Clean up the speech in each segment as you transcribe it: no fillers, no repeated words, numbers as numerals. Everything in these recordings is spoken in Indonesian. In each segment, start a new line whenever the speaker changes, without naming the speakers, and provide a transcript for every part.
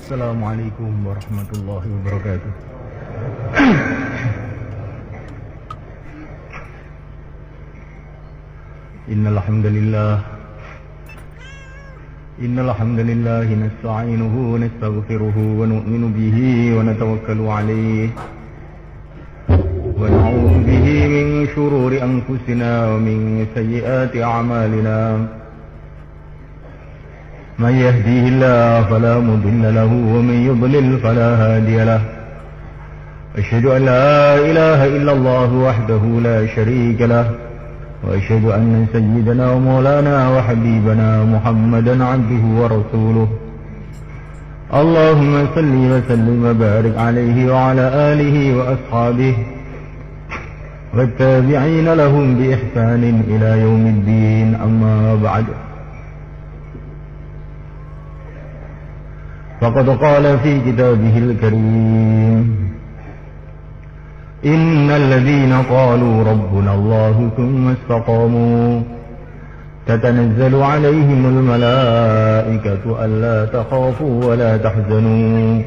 Assalamualaikum warahmatullahi wabarakatuh. Innal hamdalillah nasta'inuhu wa nastaghfiruhu wa nu'minu bihi wa natawakkalu alayhi wa na'udzu bihi min shururi anfusina wa min sayyiati a'malina. من يهديه الله فلا مضل له ومن يضلل فلا هادي له. أشهد أن لا إله إلا الله وحده لا شريك له وأشهد أن سيدنا ومولانا وحبيبنا محمدا عبده ورسوله. اللهم صل وسلم وبارك عليه وعلى آله وأصحابه والتابعين لهم بإحسان إلى يوم الدين. أما بعد، فقد قال في كتابه الكريم: إن الذين قالوا ربنا الله ثم استقاموا تتنزل عليهم الملائكة ألا تخافوا ولا تحزنوا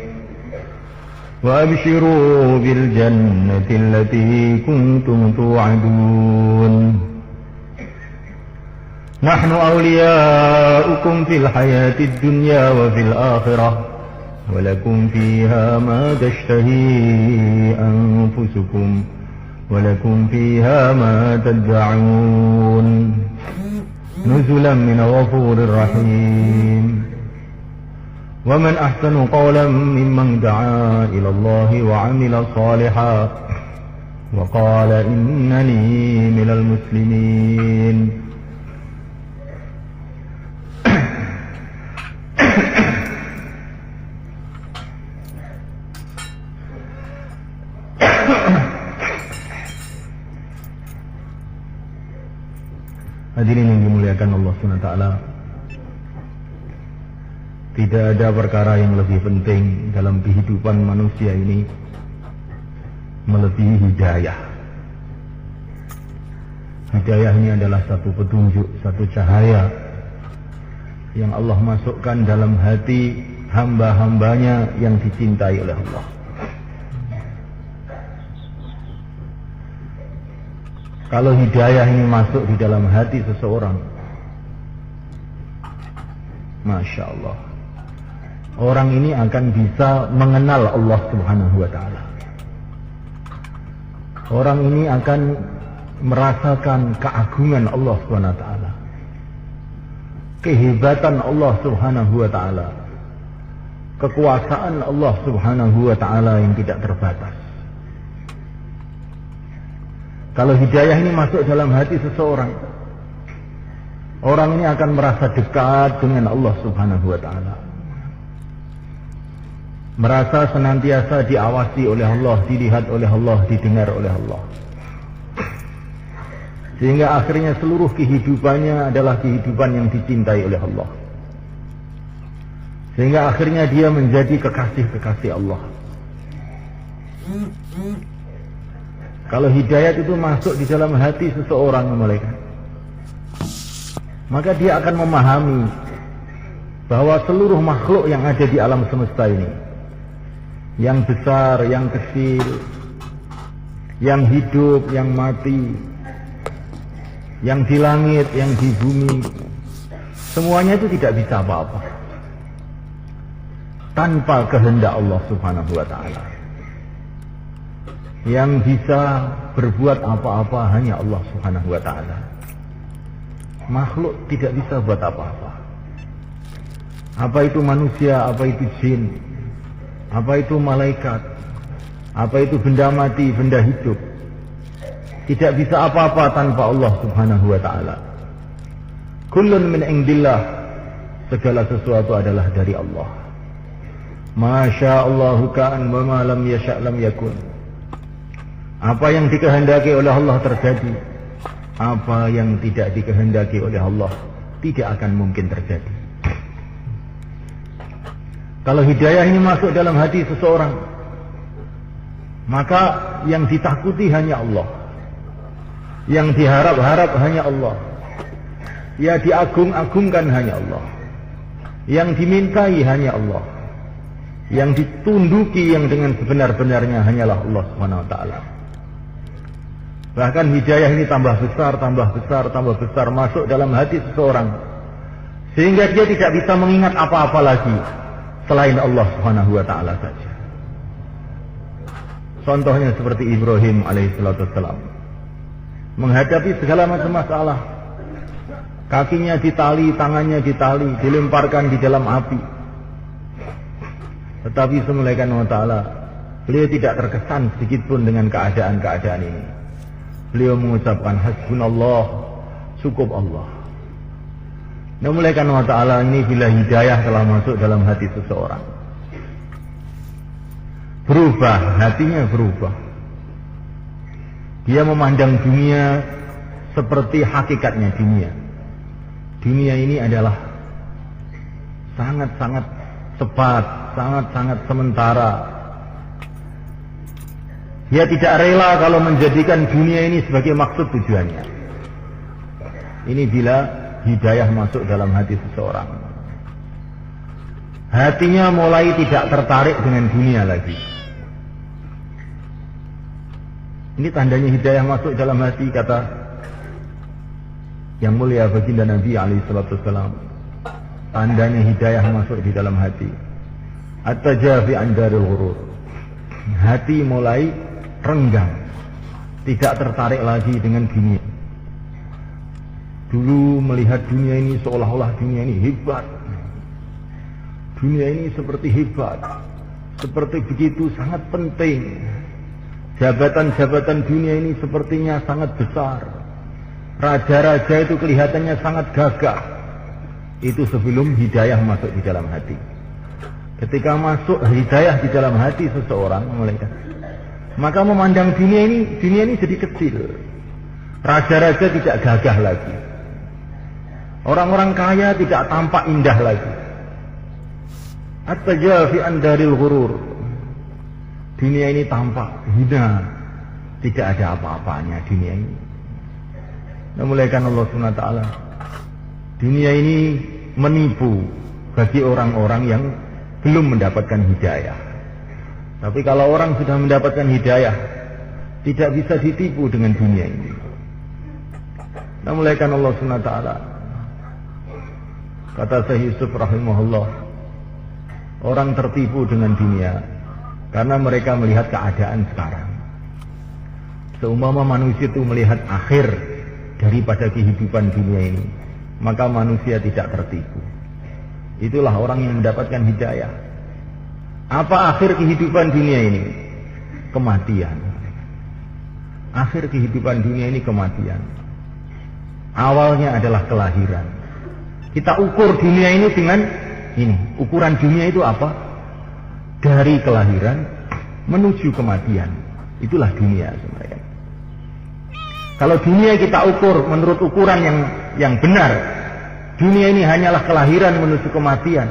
وأبشروا بالجنة التي كنتم توعدون. نحن أولياؤكم في الحياة الدنيا وفي الآخرة ولكم فيها ما تشتهي أنفسكم ولكم فيها ما تدعون نزلا من غفور رحيم. ومن أحسن قولا ممن دعا إلى الله وعمل صالحا وقال إنني من المسلمين. Hadirin yang dimuliakan Allah SWT, tidak ada perkara yang lebih penting dalam kehidupan manusia ini melebihi hidayah. Hidayah ini adalah satu petunjuk, satu cahaya yang Allah masukkan dalam hati hamba-hambanya yang dicintai oleh Allah. Kalau hidayah ini masuk di dalam hati seseorang, Masya Allah, orang ini akan bisa mengenal Allah Subhanahu wa Ta'ala. Orang ini akan merasakan keagungan Allah Subhanahu wa Ta'ala, kehebatan Allah Subhanahu wa Ta'ala, kekuasaan Allah Subhanahu wa Ta'ala yang tidak terbatas. Kalau hidayah ini masuk dalam hati seseorang, orang ini akan merasa dekat dengan Allah Subhanahu wa Ta'ala, merasa senantiasa diawasi oleh Allah, dilihat oleh Allah, didengar oleh Allah, sehingga akhirnya seluruh kehidupannya adalah kehidupan yang dicintai oleh Allah, sehingga akhirnya dia menjadi kekasih-kekasih Allah. Kalau hidayat itu masuk di dalam hati seseorang, malaikat, maka dia akan memahami bahwa seluruh makhluk yang ada di alam semesta ini, yang besar, yang kecil, yang hidup, yang mati, yang di langit, yang di bumi, semuanya itu tidak bisa apa-apa tanpa kehendak Allah Subhanahu wa Ta'ala. Yang bisa berbuat apa-apa hanya Allah Subhanahu wa Ta'ala. Makhluk tidak bisa buat apa-apa. Apa itu manusia, apa itu jin, apa itu malaikat, apa itu benda mati, benda hidup, tidak bisa apa-apa tanpa Allah Subhanahu wa Ta'ala. Kullun min indillah, segala sesuatu adalah dari Allah. Masya Allahu ka'an wa ma lam yasha' lam yakun. Apa yang dikehendaki oleh Allah terjadi, apa yang tidak dikehendaki oleh Allah tidak akan mungkin terjadi. Kalau hidayah ini masuk dalam hati seseorang, maka yang ditakuti hanya Allah, yang diharap-harap hanya Allah, ya diagung-agungkan hanya Allah, yang dimintai hanya Allah, Yang ditunduki yang dengan sebenar-benarnya hanyalah Allah Subhanahu wa taala. Bahkan hidayah ini tambah besar masuk dalam hati seseorang, sehingga dia tidak bisa mengingat apa-apa lagi selain Allah Subhanahu wa taala saja. Contohnya seperti Ibrahim alaihissalam menghadapi segala macam masalah. Kakinya ditali, tangannya ditali, dilemparkan di dalam api. Tetapi semulaikan Allah Ta'ala, beliau tidak terkesan sedikit pun dengan keadaan-keadaan ini. Beliau mengucapkan hasbunallah, cukup Allah. Semulaikan Allah Ta'ala ini bila hidayah telah masuk dalam hati seseorang, berubah, hatinya berubah. Dia memandang dunia seperti hakikatnya dunia. Dunia ini adalah sangat-sangat cepat, sangat-sangat sementara. Dia tidak rela kalau menjadikan dunia ini sebagai maksud tujuannya. Ini bila hidayah masuk dalam hati seseorang. Hatinya mulai tidak tertarik dengan dunia lagi. Ini tandanya hidayah masuk dalam hati, kata yang mulia baginda Nabi alaihissalam. Tandanya hidayah masuk di dalam hati. At-tajafi an daril ghurur. Hati mulai renggang, tidak tertarik lagi dengan dunia. Dulu melihat dunia ini seolah-olah dunia ini hebat. Dunia ini seperti hebat, seperti begitu sangat penting. Jabatan-jabatan dunia ini sepertinya sangat besar. Raja-raja itu kelihatannya sangat gagah. Itu sebelum hidayah masuk di dalam hati. Ketika masuk hidayah di dalam hati seseorang, maka memandang dunia ini jadi kecil. Raja-raja tidak gagah lagi. Orang-orang kaya tidak tampak indah lagi. At-tajafi an daril ghurur. Dunia ini tampak hina, tidak ada apa-apanya dunia ini. Memulaikan Allah SWT. Dunia ini menipu bagi orang-orang yang belum mendapatkan hidayah. Tapi kalau orang sudah mendapatkan hidayah, tidak bisa ditipu dengan dunia ini. Memulaikan Allah SWT. Kata Syekh Yusuf rahimahullah, orang tertipu dengan dunia karena mereka melihat keadaan sekarang. Seumpama manusia itu melihat akhir daripada kehidupan dunia ini, maka manusia tidak tertipu. Itulah orang yang mendapatkan hidayah. Apa akhir kehidupan dunia ini? Kematian. Akhir kehidupan dunia ini kematian. Awalnya adalah kelahiran. Kita ukur dunia ini dengan ini. Ukuran dunia itu apa? Dari kelahiran menuju kematian. Itulah dunia sebenarnya. Kalau dunia kita ukur menurut ukuran yang benar, dunia ini hanyalah kelahiran menuju kematian,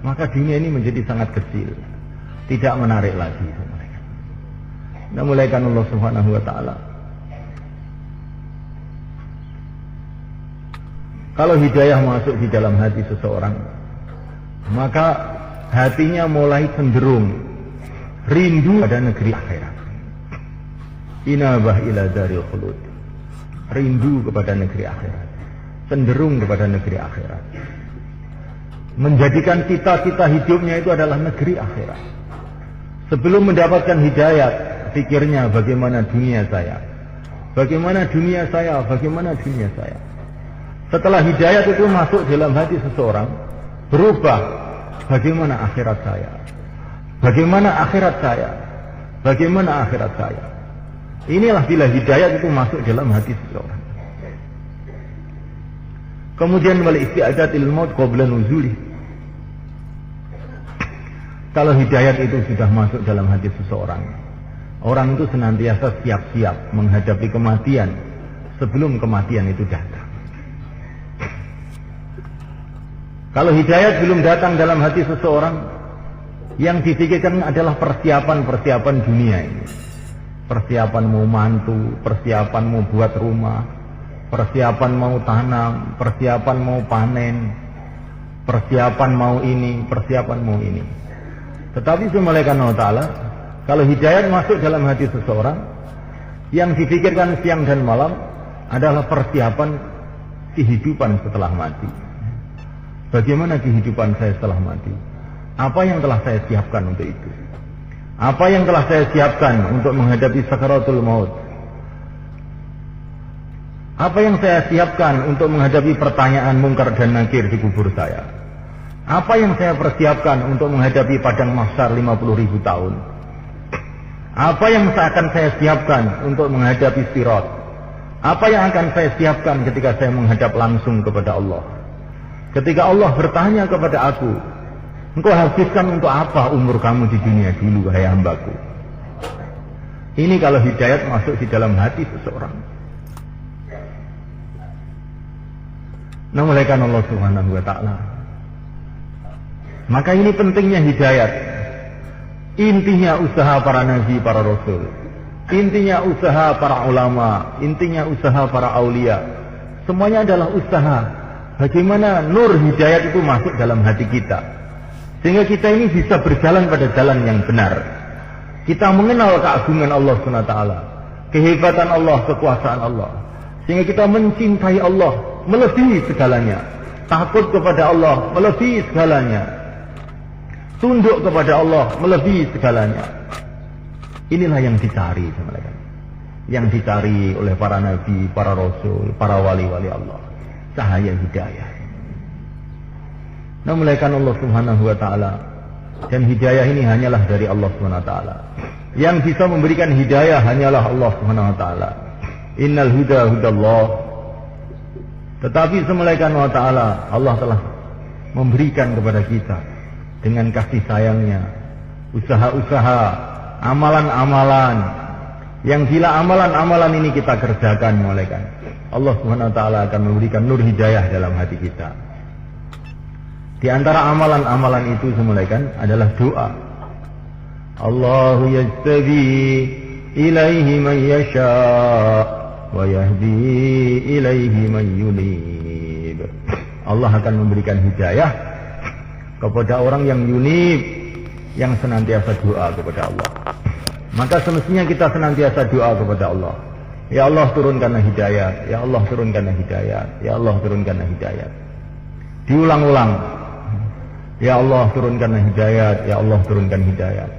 maka dunia ini menjadi sangat kecil, tidak menarik lagi. Memulaikan Allah Subhanahu wa taala. Kalau hidayah masuk di dalam hati seseorang, maka hatinya mulai cenderung rindu pada negeri akhirat. Inabah ila daril khulud. Rindu kepada negeri akhirat. Cenderung kepada negeri akhirat. Menjadikan cita-cita hidupnya itu adalah negeri akhirat. Sebelum mendapatkan hidayat, pikirnya bagaimana dunia saya. Bagaimana dunia saya, bagaimana dunia saya. Setelah hidayat itu masuk dalam hati seseorang, berubah. Bagaimana akhirat saya? Bagaimana akhirat saya? Bagaimana akhirat saya? Inilah bila hidayat itu masuk dalam hati seseorang. Kemudian wal isti'adatil maut qabla nuzuli. Kalau hidayat itu sudah masuk dalam hati seseorang, orang itu senantiasa siap-siap menghadapi kematian sebelum kematian itu datang. Kalau hidayat belum datang dalam hati seseorang, yang dipikirkan adalah persiapan-persiapan dunia ini. Persiapan mau mantu, persiapan mau buat rumah, persiapan mau tanam, persiapan mau panen, persiapan mau ini, persiapan mau ini. Tetapi semulaikan Allah Ta'ala, kalau hidayat masuk dalam hati seseorang, yang dipikirkan siang dan malam adalah persiapan kehidupan setelah mati. Bagaimana kehidupan saya setelah mati? Apa yang telah saya siapkan untuk itu? Apa yang telah saya siapkan untuk menghadapi sakaratul maut? Apa yang saya siapkan untuk menghadapi pertanyaan mungkar dan nakir di kubur saya? Apa yang saya persiapkan untuk menghadapi padang mahsyar 50.000 tahun? Apa yang akan saya siapkan untuk menghadapi sirat? Apa yang akan saya siapkan ketika saya menghadap langsung kepada Allah? Ketika Allah bertanya kepada aku, engkau habiskan untuk apa umur kamu di dunia dulu, hai hambaku? Ini kalau hidayat masuk di dalam hati seseorang. Namulaikan Allah Subhanahu wa Ta'ala. Maka ini pentingnya hidayat. Intinya usaha para nabi, para rasul. Intinya usaha para ulama. Intinya usaha para aulia. Semuanya adalah usaha bagaimana nur hidayat itu masuk dalam hati kita, sehingga kita ini bisa berjalan pada jalan yang benar. Kita mengenal keagungan Allah SWT, kehebatan Allah, kekuasaan Allah, sehingga kita mencintai Allah melebihi segalanya, takut kepada Allah melebihi segalanya, tunduk kepada Allah melebihi segalanya. Inilah yang dicari, yang dicari oleh para nabi, para rasul, para wali-wali Allah. Cahaya hidayah. Namulaikan Allah Subhanahu wa Ta'ala. Dan hidayah ini hanyalah dari Allah Subhanahu wa Ta'ala. Yang bisa memberikan hidayah hanyalah Allah Subhanahu wa Ta'ala. Innal huda hudallah. Tetapi semulaikan wa Ta'ala, Allah telah memberikan kepada kita dengan kasih sayangnya usaha-usaha, amalan-amalan yang bila amalan-amalan ini kita kerjakan, mulaikan Allah Subhanahu wa Ta'ala akan memberikan nur hidayah dalam hati kita. Di antara amalan-amalan itu semulaikan adalah doa. Allahu yastabi ilaihi man yasha wa yahdi ilaihi man yunib. Allah akan memberikan hidayah kepada orang yang yunib, yang senantiasa doa kepada Allah. Maka semestinya kita senantiasa doa kepada Allah. Ya Allah turunkanlah hidayat, ya Allah turunkanlah hidayat, ya Allah turunkanlah hidayat. Diulang-ulang. Ya Allah turunkanlah hidayat, ya Allah turunkan hidayat.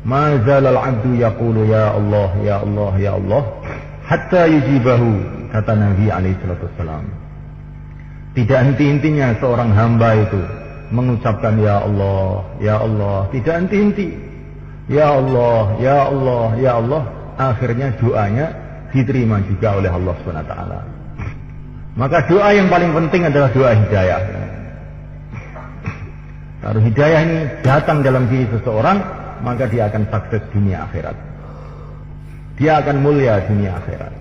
Ma zalal abdu yaqulu ya Allah, ya Allah, ya Allah, hatta yujibahu, kata Nabi alaihi salatu wassalam. Tidak henti-hentinya seorang hamba itu mengucapkan ya Allah, ya Allah, tidak henti-henti. Ya Allah, ya Allah, ya Allah, akhirnya doanya diterima juga oleh Allah SWT. Maka doa yang paling penting adalah doa hidayah. Kalau hidayah ini datang dalam diri seseorang, maka dia akan sukses dunia akhirat. Dia akan mulia dunia akhirat.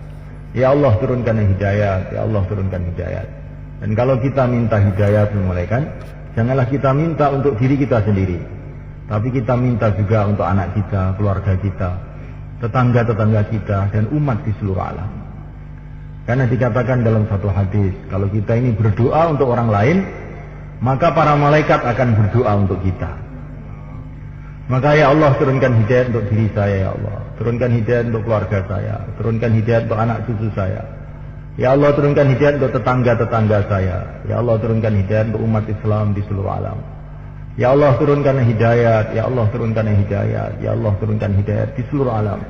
Ya Allah turunkan hidayah, ya Allah turunkan hidayah. Dan kalau kita minta hidayah semulaikan, janganlah kita minta untuk diri kita sendiri, tapi kita minta juga untuk anak kita, keluarga kita, tetangga-tetangga kita, dan umat di seluruh alam. Karena dikatakan dalam satu hadis, kalau kita ini berdoa untuk orang lain, maka para malaikat akan berdoa untuk kita. Maka ya Allah turunkan hidayat untuk diri saya, ya Allah. Turunkan hidayat untuk keluarga saya. Turunkan hidayat untuk anak cucu saya. Ya Allah turunkan hidayat untuk tetangga-tetangga saya. Ya Allah turunkan hidayat untuk umat Islam di seluruh alam. Ya Allah turunkan hidayat. Ya Allah turunkan hidayat. Ya Allah turunkan hidayat di seluruh alam.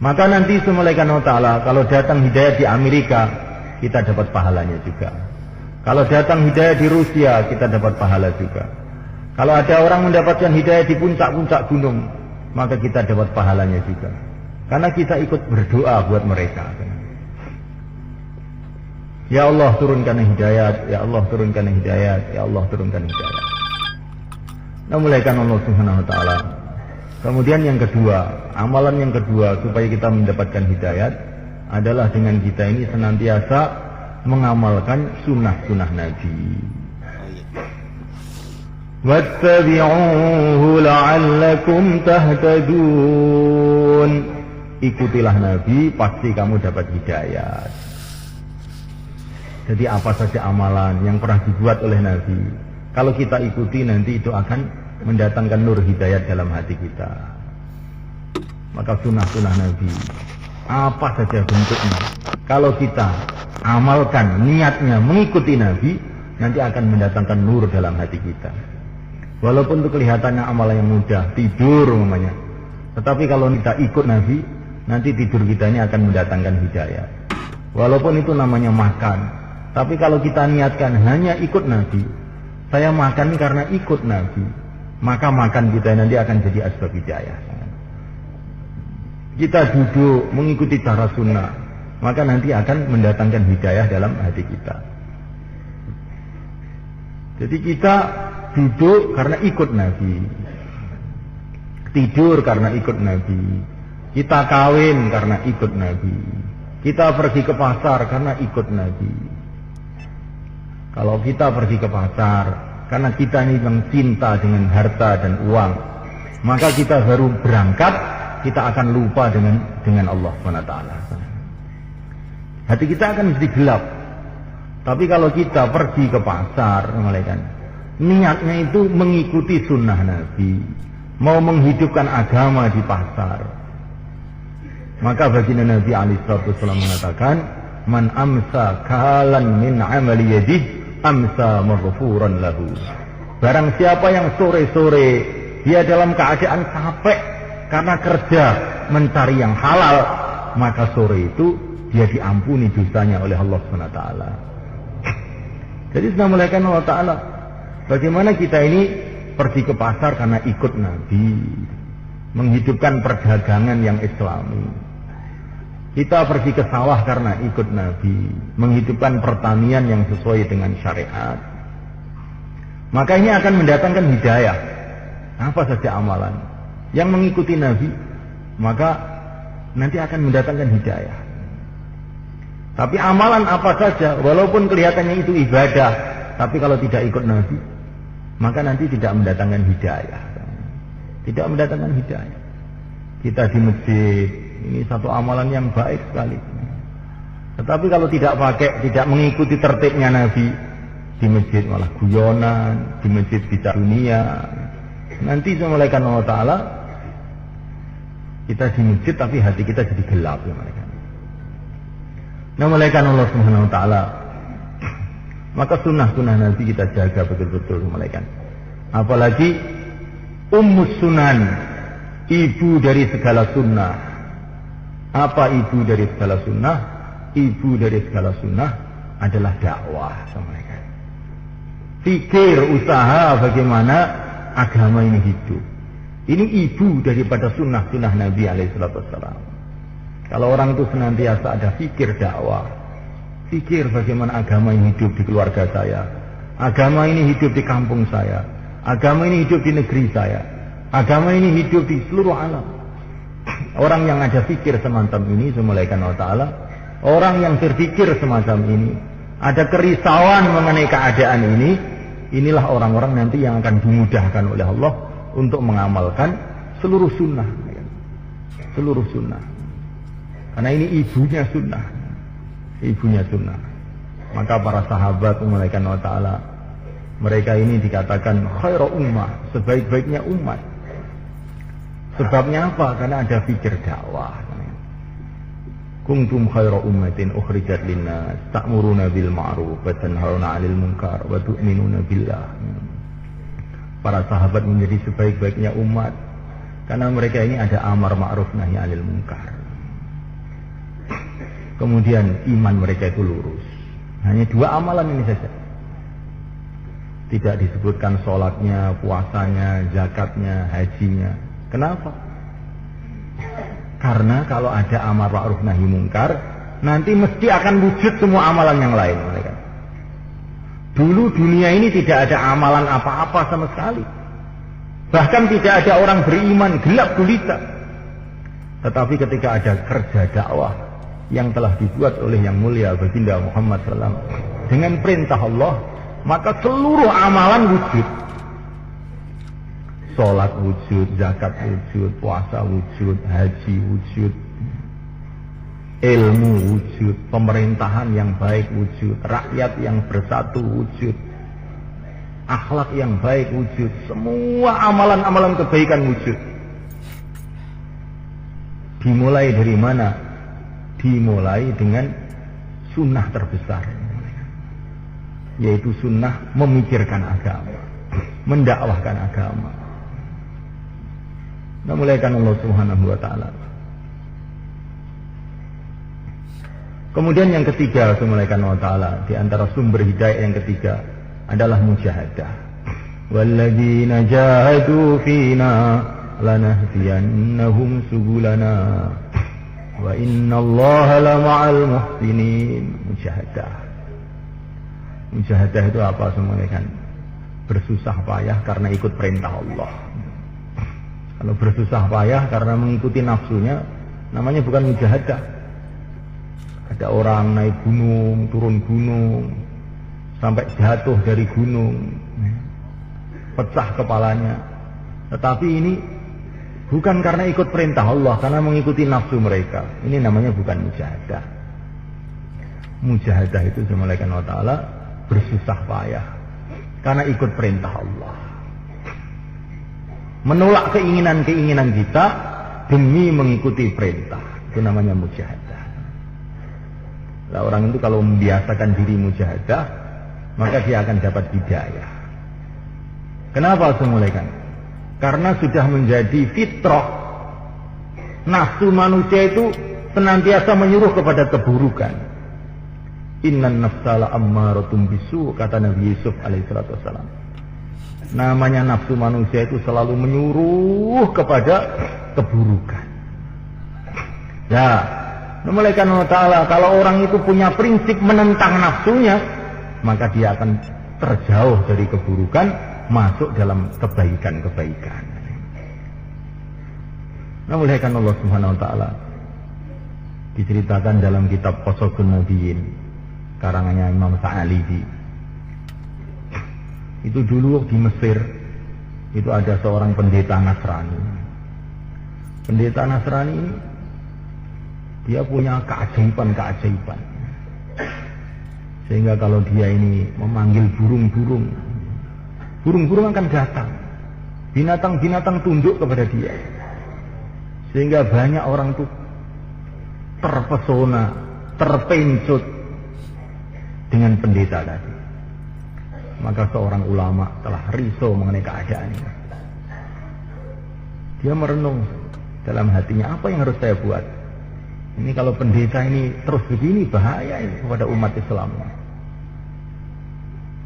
Maka nanti semulaikan Allah Ta'ala, kalau datang hidayat di Amerika, kita dapat pahalanya juga. Kalau datang hidayat di Rusia, kita dapat pahala juga. Kalau ada orang mendapatkan hidayah di puncak-puncak gunung, maka kita dapat pahalanya juga. Karena kita ikut berdoa buat mereka. Ya Allah turunkan hidayat, ya Allah turunkan hidayat, ya Allah turunkan hidayat. Nah, mulaikan Allah Subhanahu wa Ta'ala. Kemudian yang kedua, amalan yang kedua supaya kita mendapatkan hidayat adalah dengan kita ini senantiasa mengamalkan sunnah-sunnah Nabi. Wattabi'uhu la'allakum tahtadun. Ikutilah Nabi, pasti kamu dapat hidayat. Jadi apa saja amalan yang pernah dibuat oleh Nabi, kalau kita ikuti nanti itu akan mendatangkan nur hidayat dalam hati kita. Maka sunnah-sunnah Nabi, apa saja bentuknya, kalau kita amalkan niatnya mengikuti Nabi, nanti akan mendatangkan nur dalam hati kita. Walaupun itu kelihatannya amalan yang mudah, tidur umpamanya, tetapi kalau kita ikut Nabi, nanti tidur kita ini akan mendatangkan hidayah. Walaupun itu namanya makan, tapi kalau kita niatkan hanya ikut Nabi, saya makan karena ikut Nabi, maka makan kita nanti akan jadi asbab hidayah. Kita duduk mengikuti cara sunnah, maka nanti akan mendatangkan hidayah dalam hati kita. Jadi kita duduk karena ikut Nabi, tidur karena ikut Nabi, kita kawin karena ikut Nabi, kita pergi ke pasar karena ikut Nabi. Kalau kita pergi ke pasar karena kita ini memang cinta dengan harta dan uang, maka kita baru berangkat, kita akan lupa dengan Allah SWT. Hati kita akan jadi gelap. Tapi kalau kita pergi ke pasar, niatnya itu mengikuti sunnah Nabi, mau menghidupkan agama di pasar, maka baginda Nabi SAW mengatakan, man amsa kalan min amali yadih amsa maghfuran lahu. Barang siapa yang sore-sore dia dalam keadaan capek karena kerja mencari yang halal, maka sore itu dia diampuni dosanya oleh Allah SWT. Jadi sudah mulaikan Allah Ta'ala, bagaimana kita ini pergi ke pasar karena ikut Nabi, menghidupkan perdagangan yang islami. Kita pergi ke sawah karena ikut Nabi, menghidupkan pertanian yang sesuai dengan syariat. Maka ini akan mendatangkan hidayah. Apa saja amalan yang mengikuti Nabi, maka nanti akan mendatangkan hidayah. Tapi amalan apa saja, walaupun kelihatannya itu ibadah, tapi kalau tidak ikut Nabi, maka nanti tidak mendatangkan hidayah. Tidak mendatangkan hidayah. Kita di masjid, ini satu amalan yang baik sekali. Tetapi kalau tidak pakai, tidak mengikuti tertibnya Nabi, di masjid malah guyonan, di masjid bisa dunia. Nanti malaikat Allah Ta'ala, kita di masjid tapi hati kita jadi gelap ya malaikat. Nah malaikat Allah Subhanahu Wa Ta'ala, maka sunnah-sunnah Nabi kita jaga betul-betul malaikat. Apalagi ummus sunan, ibu dari segala sunnah. Apa ibu dari segala sunnah? Ibu dari segala sunnah adalah dakwah sama mereka. Pikir usaha bagaimana agama ini hidup. Ini ibu daripada sunnah-sunnah Nabi SAW. Kalau orang itu senantiasa ada pikir dakwah, pikir bagaimana agama ini hidup di keluarga saya, agama ini hidup di kampung saya, agama ini hidup di negeri saya, agama ini hidup di seluruh alam. Orang yang ada pikir semacam ini, semulaikan Allah Ta'ala, orang yang berpikir semacam ini, ada kerisauan mengenai keadaan ini, inilah orang-orang nanti yang akan dimudahkan oleh Allah untuk mengamalkan seluruh sunnah. Seluruh sunnah. Karena ini ibunya sunnah. Ibunya sunnah. Maka para sahabat semulaikan Allah Ta'ala, mereka ini dikatakan khairu ummah, sebaik-baiknya umat. Sebabnya apa? Karena ada pikir dakwah. Kuntum khairu ummatin ukhrijat linnas ta'muruna bil ma'ruf wa tanhauna 'anil munkar wa tu'minuna billah. Para sahabat menjadi sebaik-baiknya umat karena mereka ini ada amar ma'ruf nahi 'anil munkar. Kemudian iman mereka itu lurus. Hanya dua amalan ini saja. Tidak disebutkan sholatnya, puasanya, zakatnya, hajinya. Kenapa? Karena kalau ada amar ma'ruf nahi munkar, nanti mesti akan wujud semua amalan yang lain. Dulu dunia ini tidak ada amalan apa-apa sama sekali. Bahkan tidak ada orang beriman, gelap gulita. Tetapi ketika ada kerja dakwah yang telah dibuat oleh yang mulia baginda Muhammad SAW dengan perintah Allah, maka seluruh amalan wujud. Sholat wujud, zakat wujud, puasa wujud, haji wujud, ilmu wujud, pemerintahan yang baik wujud, rakyat yang bersatu wujud. akhlak yang baik wujud, semua amalan-amalan kebaikan wujud. Dimulai dari mana? Dimulai dengan sunnah terbesar, yaitu sunnah memikirkan agama, mendakwahkan agama. Memulaikan Allah Subhanahu wa ta'ala. Kemudian yang ketiga, memulaikan Allah Ta'ala, di antara sumber hidayah yang ketiga adalah mujahadah. Walladzina jahadu fina lanahdiyannahum subulana wa innallaha lama'al muhsinin. Mujahadah. Mujahadah itu apa semulaikan? Bersusah payah karena ikut perintah Allah. Kalau bersusah payah karena mengikuti nafsunya, namanya bukan mujahadah. Ada orang naik gunung, turun gunung, sampai jatuh dari gunung, pecah kepalanya. Tetapi ini bukan karena ikut perintah Allah, karena mengikuti nafsu mereka. Ini namanya bukan mujahadah. Mujahadah itu semulaikan Allah Ta'ala bersusah payah karena ikut perintah Allah, menolak keinginan-keinginan kita demi mengikuti perintah. Itu namanya mujahadah. Nah, orang itu kalau membiasakan diri mujahadah, maka dia akan dapat hidayah. Kenapa semulaikan? Karena sudah menjadi fitrah. Nafsu manusia itu senantiasa menyuruh kepada keburukan. Innan nafsala ammaratum bisu, kata Nabi Yusuf alaihissalatu wassalam. Namanya nafsu manusia itu selalu menyuruh kepada keburukan. Ya, memulaikan Allah Ta'ala, kalau orang itu punya prinsip menentang nafsunya, maka dia akan terjauh dari keburukan, masuk dalam kebaikan-kebaikan. Memulaikan Allah Subhanahu wa Ta'ala, diceritakan dalam kitab Qasasun Nabiyyin karangannya Imam Sa'alibi. Itu dulu di Mesir itu ada seorang pendeta Nasrani. Pendeta Nasrani ini dia punya keajaiban-keajaiban. Sehingga kalau dia ini memanggil burung-burung, burung-burung akan datang. Binatang-binatang tunduk kepada dia. Sehingga banyak orang tuh terpesona, terpencut dengan pendeta tadi. Maka seorang ulama telah risau mengenai keadaan ini. Dia merenung dalam hatinya, apa yang harus saya buat? Ini kalau pendeta ini terus begini, bahaya ini kepada umat Islam.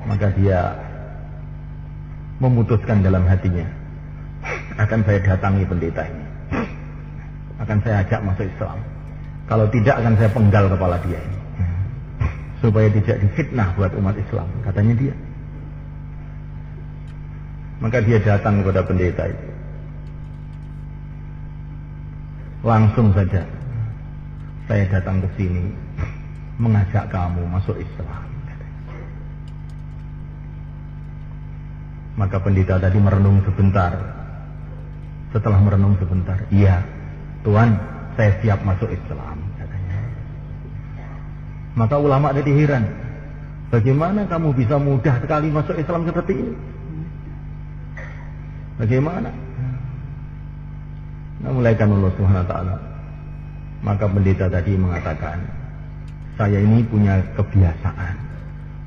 Maka dia memutuskan dalam hatinya, akan saya datangi pendeta ini, akan saya ajak masuk Islam. Kalau tidak, akan saya penggal kepala dia ini, supaya tidak difitnah buat umat Islam, katanya dia. Maka dia datang kepada pendeta itu. Langsung saja, saya datang ke sini mengajak kamu masuk Islam. Maka pendeta tadi merenung sebentar. Setelah merenung sebentar, iya, Tuhan, saya siap masuk Islam, katanya. Maka ulama tadi heran, bagaimana kamu bisa mudah sekali masuk Islam seperti ini? Bagaimana? Nah, mulaikan Allah Subhanahu wa Ta'ala. Maka pendeta tadi mengatakan, saya ini punya kebiasaan,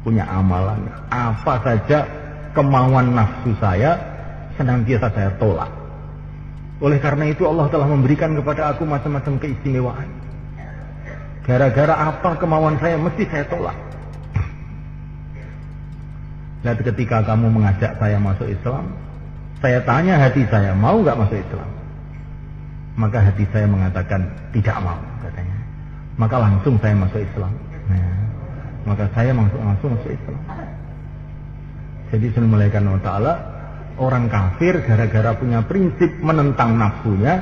punya amalan, apa saja kemauan nafsu saya senantiasa saya tolak. Oleh karena itu Allah telah memberikan kepada aku macam-macam keistimewaan. Gara-gara apa kemauan saya mesti saya tolak. Nah, ketika kamu mengajak saya masuk Islam, saya tanya hati saya, mau nggak masuk Islam? Maka hati saya mengatakan tidak mau, katanya. Maka langsung saya masuk Islam. Nah, maka saya langsung masuk Islam. Jadi semulaikan Allah Ta'ala, orang kafir gara-gara punya prinsip menentang nafsunya,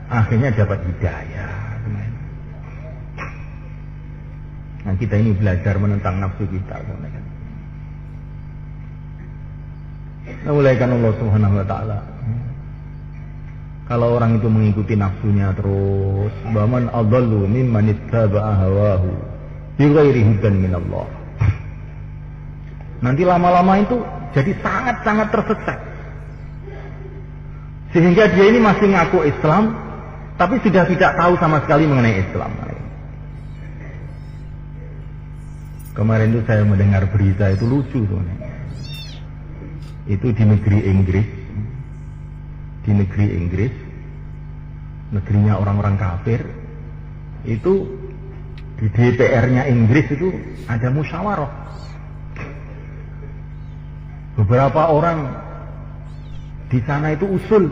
akhirnya dapat hidayah. Nah, kita ini belajar menentang nafsu kita. Mulaikan Allah Subhanahu wa Ta'ala. Kalau orang itu mengikuti nafsunya terus, baman adallu mimman ittaba'a hawahu bighairi hudan minallah. Nanti lama-lama itu Jadi sangat-sangat tersesat. Sehingga dia ini masih ngaku Islam, tapi sudah tidak tahu sama sekali mengenai Islam. Kemarin itu saya mendengar berita itu lucu tuh. Itu di negeri Inggris. Di negeri Inggris, negerinya orang-orang kafir, itu di DPR-nya Inggris itu ada musyawarah. Beberapa orang di sana itu usul,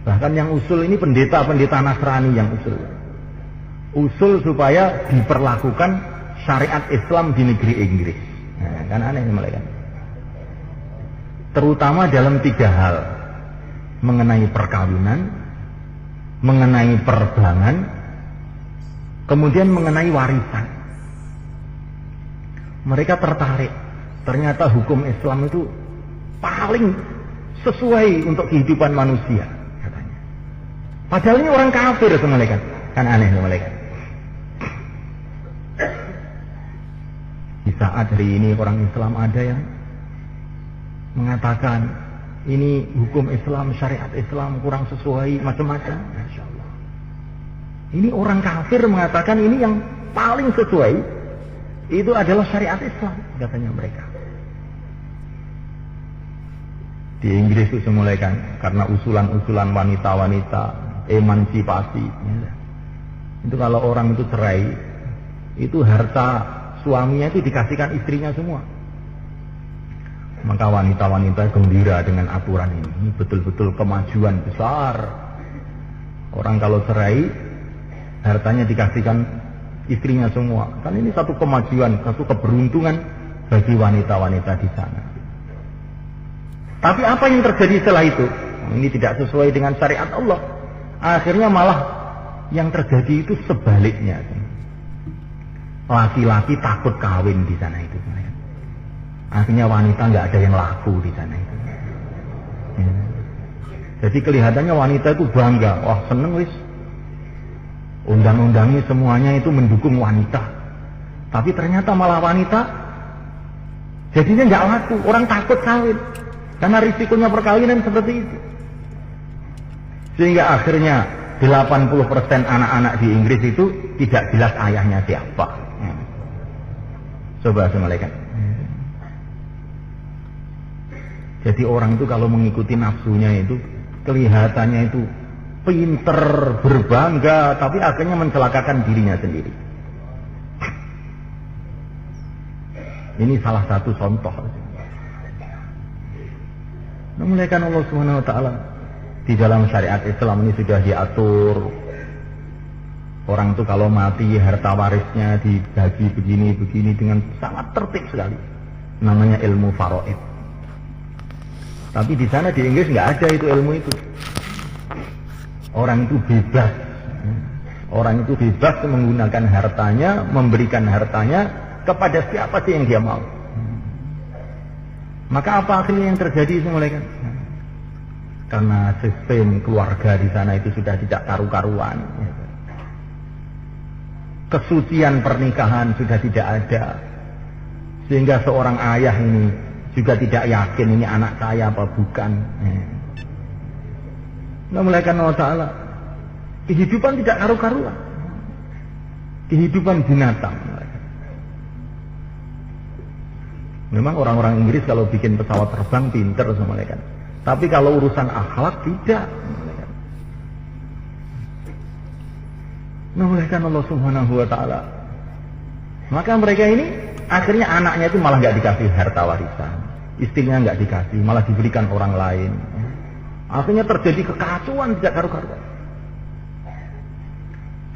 bahkan yang usul ini pendeta-pendeta Nasrani yang usul supaya diperlakukan syariat Islam di negeri Inggris. Nah, kan aneh mereka. Terutama dalam 3 hal. Mengenai perkawinan, mengenai perbangan, kemudian mengenai warisan. Mereka tertarik. Ternyata hukum Islam itu paling sesuai untuk kehidupan manusia, katanya. Padahal ini orang kafir semua mereka. Kan aneh mereka. Di saat hari ini orang Islam ada yang mengatakan ini hukum Islam, syariat Islam kurang sesuai, macam-macam. Masya Allah. Ini orang kafir mengatakan ini yang paling sesuai itu adalah syariat Islam, katanya mereka. Di Inggris itu semulai kan, karena usulan-usulan wanita-wanita, emansipasi. Itu kalau orang itu cerai, itu harta suaminya itu dikasihkan istrinya semua. Maka wanita-wanita gembira dengan aturan ini. Betul-betul kemajuan besar. Orang kalau cerai, hartanya dikasihkan istrinya semua. Kan ini satu kemajuan, satu keberuntungan bagi wanita-wanita di sana. Tapi apa yang terjadi setelah itu? Ini tidak sesuai dengan syariat Allah. Akhirnya malah yang terjadi itu sebaliknya. Laki-laki takut kawin di sana itu. Akhirnya wanita nggak ada yang laku di sana itu. Jadi kelihatannya wanita itu bangga, wah seneng wis. Undang-undangnya semuanya itu mendukung wanita. Tapi ternyata malah wanita jadinya nggak laku, orang takut kawin. Karena risikonya perkawinan seperti itu. Sehingga akhirnya 80% anak-anak di Inggris itu tidak jelas ayahnya siapa. Coba semalekan. Jadi orang itu kalau mengikuti nafsunya itu kelihatannya itu pinter, berbangga, tapi akhirnya mencelakakan dirinya sendiri. Ini salah satu contoh. Memulaikan Allah Subhanahu Wa Taala di dalam syariat Islam ini sudah diatur. Orang itu kalau mati harta warisnya dibagi begini dengan sangat tertib sekali. Namanya ilmu faraid. Tapi di sana di Inggris nggak ada itu ilmu itu. Orang itu bebas. Orang itu bebas menggunakan hartanya, memberikan hartanya kepada siapa sih yang dia mau. Maka apa akhirnya yang terjadi semulai kan? Karena sistem keluarga di sana itu sudah tidak karu-karuan. Kesucian pernikahan sudah tidak ada. Sehingga seorang ayah ini juga tidak yakin ini anak saya apa bukan. Memulaikan Allah Ta'ala. Kehidupan tidak karu-karuan. Kehidupan binatang. Memang orang-orang Inggris kalau bikin pesawat terbang pinter semua kan. Tapi kalau urusan akhlak tidak. Memulaikan Allah Subhanahu Wa Ta'ala. Maka mereka ini akhirnya anaknya itu malah nggak dikasih harta warisan, istrinya nggak dikasih, malah diberikan orang lain. Akhirnya terjadi kekacauan tidak karu-karuan.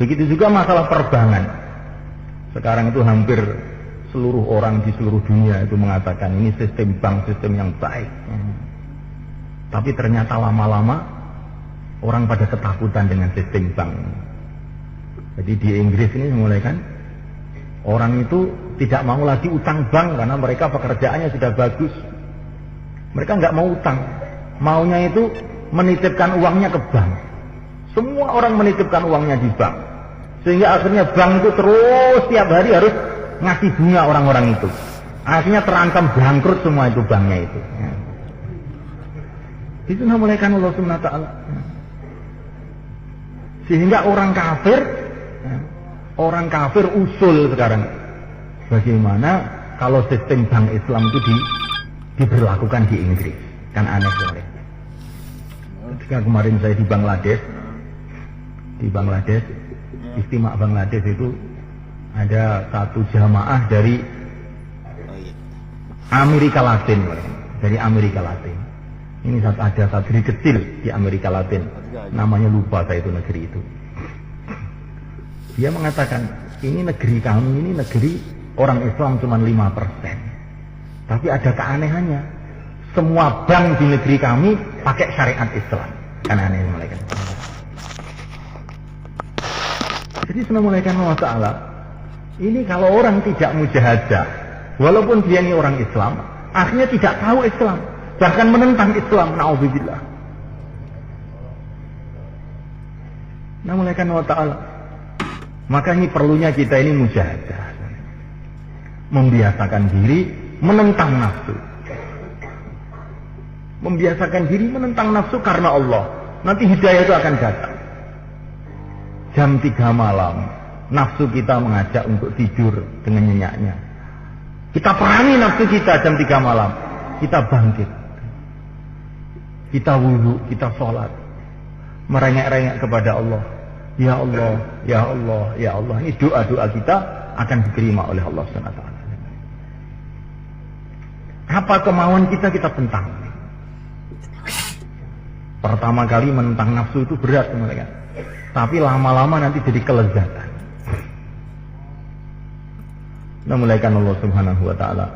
Begitu juga masalah perbankan. Sekarang itu hampir seluruh orang di seluruh dunia itu mengatakan ini sistem bank sistem yang baik. Tapi ternyata lama-lama orang pada ketakutan dengan sistem bank. Jadi di Inggris ini mulai kan orang itu tidak mau lagi utang bank karena mereka pekerjaannya sudah bagus. Mereka nggak mau utang, maunya itu menitipkan uangnya ke bank. Semua orang menitipkan uangnya di bank, sehingga akhirnya bank itu terus tiap hari harus ngasih bunga orang-orang itu. Akhirnya terancam bangkrut semua itu banknya itu. Itu namanya Allah Subhanahu wa taala. Sehingga orang kafir usul sekarang. Bagaimana kalau sistem bank Islam itu diberlakukan di Inggris? Kan aneh sekali. Ketika kemarin saya di Bangladesh, Istimewa Bangladesh itu ada satu jamaah dari Amerika Latin, dari Amerika Latin. Ini ada satu negeri kecil di Amerika Latin, namanya lupa saya itu negeri itu. Dia mengatakan, ini negeri kami, ini negeri orang Islam cuma 5%. Tapi ada keanehannya, semua bank di negeri kami pakai syariat Islam. Kan aneh mereka. Jadi Assalamualaikum warahmatullahi wabarakatuh. Ini kalau orang tidak mujahadah, walaupun dia ini orang Islam, akhirnya tidak tahu Islam, bahkan menentang Islam, na'udzubillah. Assalamualaikum warahmatullahi wabarakatuh. Maka ini perlunya kita ini mujahadah, membiasakan diri menentang nafsu. Membiasakan diri menentang nafsu karena Allah. Nanti hidayah itu akan datang. Jam 3 malam, nafsu kita mengajak untuk tidur dengan nyenyaknya. Kita perangi nafsu kita jam 3 malam. Kita bangkit. Kita wudu, kita sholat. Merengek-rengek kepada Allah. Ya Allah, ya Allah, ya Allah. Ini doa-doa kita akan diterima oleh Allah SWT. Apa kemauan kita tentang. Pertama kali menentang nafsu itu berat mereka. Tapi lama-lama nanti jadi kelezatan. Nah, mulaikan Allah Subhanahu wa taala.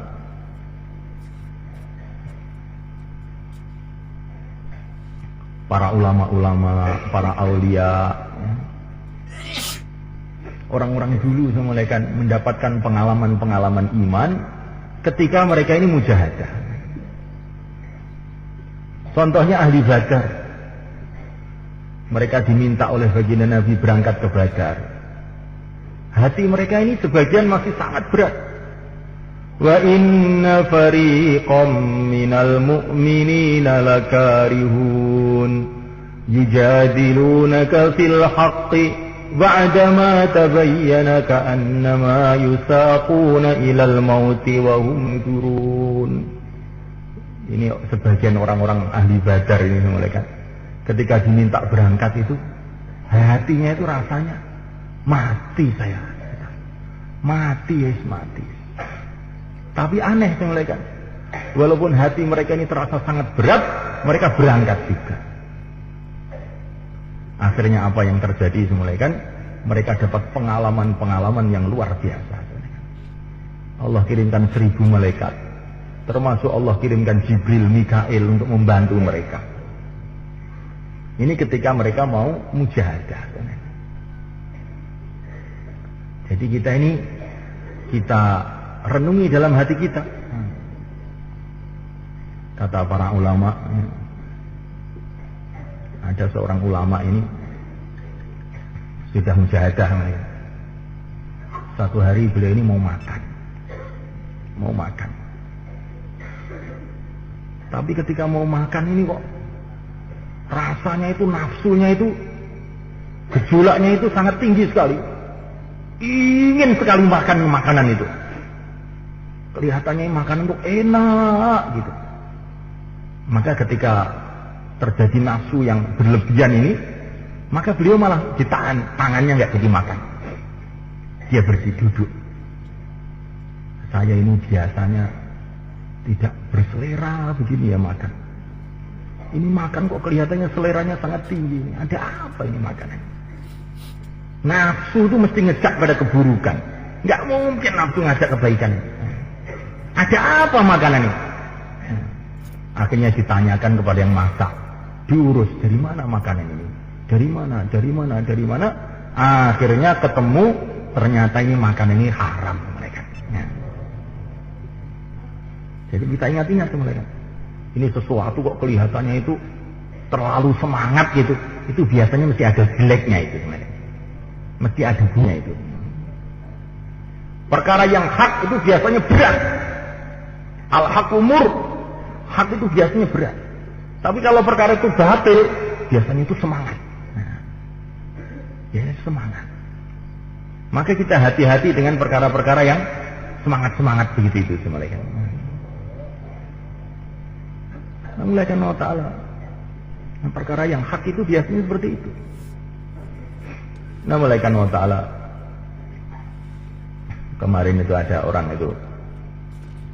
Para ulama-ulama, para aulia, orang-orang dulu mulaikan mendapatkan pengalaman-pengalaman iman ketika mereka ini mujahadah. Contohnya ahli Badar. Mereka diminta oleh baginda Nabi berangkat ke Badar. Hati mereka ini sebagian masih sangat berat. Wa inna fariqam minal mu'minina lakarihun yujadilunaka fil haqqi ba'dama tabayyana ka'annama yusaquna ilal mauti wa hum turun. Ini sebagian orang-orang ahli Badar ini mereka. Ketika diminta berangkat itu, hatinya itu rasanya mati saya. Mati. Tapi aneh mereka. Walaupun hati mereka ini terasa sangat berat, mereka berangkat juga. Akhirnya apa yang terjadi mereka? Mereka dapat pengalaman-pengalaman yang luar biasa. Allah kirimkan 1000 malaikat. Termasuk Allah kirimkan Jibril, Mikail untuk membantu mereka. Ini ketika mereka mau mujahadah. Jadi kita renungi dalam hati kita. Kata para ulama, ada seorang ulama ini sudah mujahadah. Satu hari beliau ini mau makan. Tapi ketika mau makan ini kok rasanya itu, nafsunya itu, gejolaknya itu sangat tinggi sekali. Ingin sekali makan makanan itu. Kelihatannya makanan itu enak gitu. Maka ketika terjadi nafsu yang berlebihan ini, maka beliau malah ditahan, tangannya nggak jadi makan. Dia bersih duduk. Saya ini biasanya tidak berselera begini ya makan. Ini makan kok kelihatannya seleranya sangat tinggi. Ada apa ini makanan? Nafsu itu mesti ngejak pada keburukan. Nggak mungkin nafsu ngajak kebaikan. Ada apa makanan ini? Akhirnya ditanyakan kepada yang masak. Diurus, dari mana makanan ini? Dari mana? Akhirnya ketemu, ternyata ini makanan ini haram mereka. Jadi kita ingat-ingat mereka. Ini sesuatu kok kelihatannya itu terlalu semangat gitu. Itu biasanya mesti ada jeleknya itu sebenarnya. Mesti ada bunyinya itu. Perkara yang hak itu biasanya berat. Al-haqqu mur. Hak itu biasanya berat. Tapi kalau perkara itu batil, biasanya itu semangat. Nah, ya semangat. Maka kita hati-hati dengan perkara-perkara yang semangat-semangat begitu itu semalaikat. Mulaikan Allah Ta'ala. Perkara yang hak itu biasanya seperti itu. Mulaikan Allah Ta'ala. Kemarin itu ada orang itu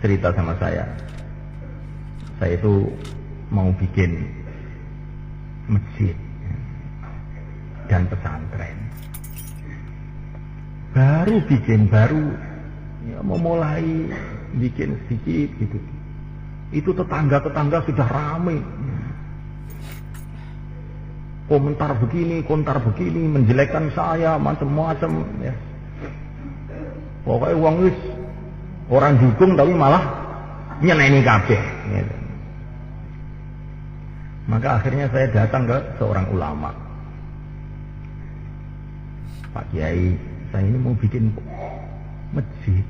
cerita sama saya. Saya itu mau bikin masjid dan pesantren. Baru ya, mau mulai bikin sedikit gitu. Itu tetangga-tetangga sudah ramai. Komentar begini, menjelekkan saya, macam-macam. Ya. Pokoknya uang wis orang dukung tapi malah nyeneni kabeh. Gitu. Maka akhirnya saya datang ke seorang ulama. Pak Kiai, saya ini mau bikin masjid.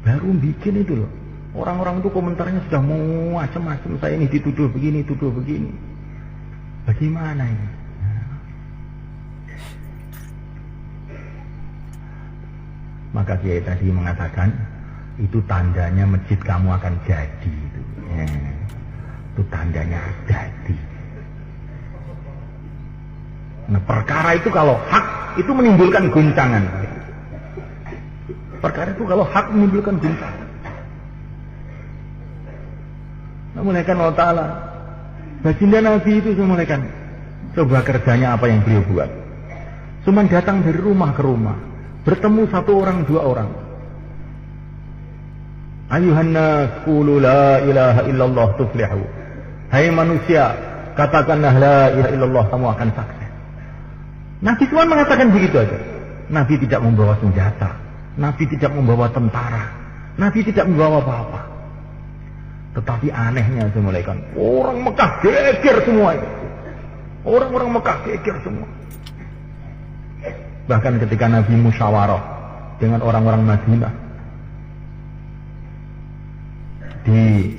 Baru bikin itu loh. Orang-orang itu komentarnya sudah mau macam-macam. Saya ini dituduh begini, tuduh begini. Bagaimana ini? Maka Kiai tadi mengatakan, itu tandanya masjid kamu akan jadi. Itu tandanya jadi. Nah, perkara itu kalau hak itu menimbulkan guncangan. Perkara itu kalau hak menimbulkan guncangan. Mulaikan Allah Ta'ala. Baginda Nabi itu mulaikan. Coba kerjanya apa yang beliau buat. Cuma datang dari rumah ke rumah. Bertemu satu orang, dua orang. Ayuhan nas qulu la ilaha illallah tuflihu. Hai manusia, katakanlah la ilaha illallah, kamu akan sukses. Nabi cuma mengatakan begitu aja. Nabi tidak membawa senjata. Nabi tidak membawa tentara. Nabi tidak membawa apa-apa. Tetapi anehnya semulaikan, orang Mekah geger semua. Orang-orang Mekah geger semua. Bahkan ketika Nabi musyawarah dengan orang-orang Madinah di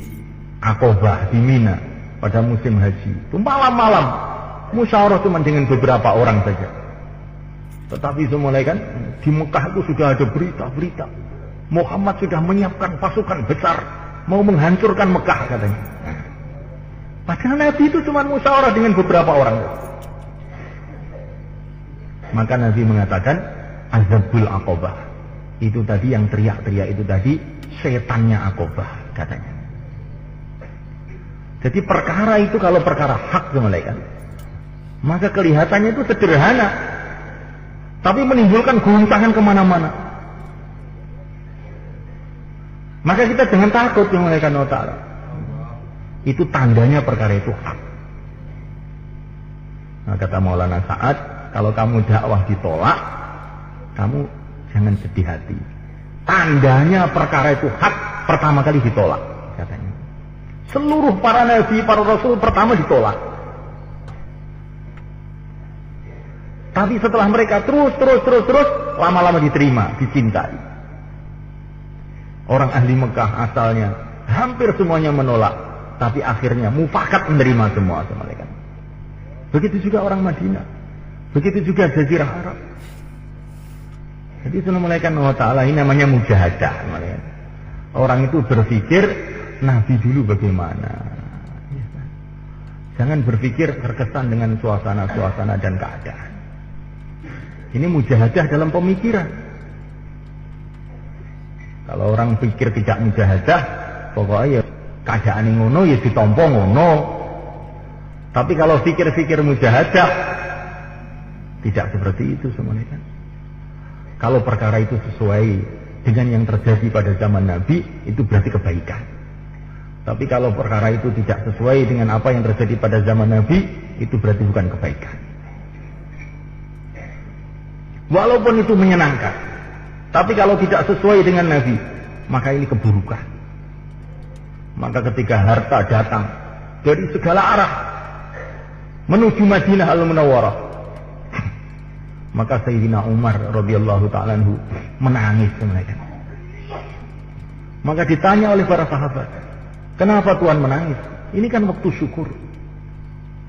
Aqabah, di Mina pada musim haji, itu malam-malam musyawarah cuma dengan beberapa orang saja. Tetapi semulaikan di Mekah itu sudah ada berita-berita Muhammad sudah menyiapkan pasukan besar mau menghancurkan Mekah katanya. Padahal Nabi itu cuma musyawarah dengan beberapa orang. Maka Nabi mengatakan azabul Aqabah. Itu tadi yang teriak-teriak itu tadi setannya Aqabah katanya. Jadi perkara itu kalau perkara hak semulaikan, maka kelihatannya itu sederhana, tapi menimbulkan guncangan kemana-mana. Maka kita jangan takut semulaikan Allah Ta'ala. Itu tandanya perkara itu hak. Nah, kata Maulana Sa'ad, kalau kamu dakwah ditolak, kamu jangan sedih hati. Tandanya perkara itu hak pertama kali ditolak, katanya. Seluruh para nabi, para rasul pertama ditolak. Tapi setelah mereka terus, lama-lama diterima, dicintai. Orang ahli Mekah asalnya hampir semuanya menolak, tapi akhirnya mufakat menerima semua mereka. Begitu juga orang Madinah. Begitu juga Jazirah Arab. Jadi semulaikan Allah Ta'ala ini namanya mujahadah. Orang itu berpikir Nabi dulu bagaimana. Jangan berpikir terkesan dengan suasana-suasana dan keadaan. Ini mujahadah dalam pemikiran. Kalau orang pikir tidak mujahadah, pokoknya ya keadaan yang ngono ya ditompo ngono. Tapi kalau pikir-pikir mujahadah, tidak seperti itu semuanya. Kalau perkara itu sesuai dengan yang terjadi pada zaman Nabi, itu berarti kebaikan. Tapi kalau perkara itu tidak sesuai dengan apa yang terjadi pada zaman Nabi, itu berarti bukan kebaikan. Walaupun itu menyenangkan, tapi kalau tidak sesuai dengan Nabi, maka ini keburukan. Maka ketika harta datang dari segala arah menuju Madinah Al-Munawwarah, maka Sayyidina Umar radhiyallahu ta'ala anhu menangis mereka. Maka ditanya oleh para sahabat, Kenapa Tuhan menangis? Ini kan waktu syukur.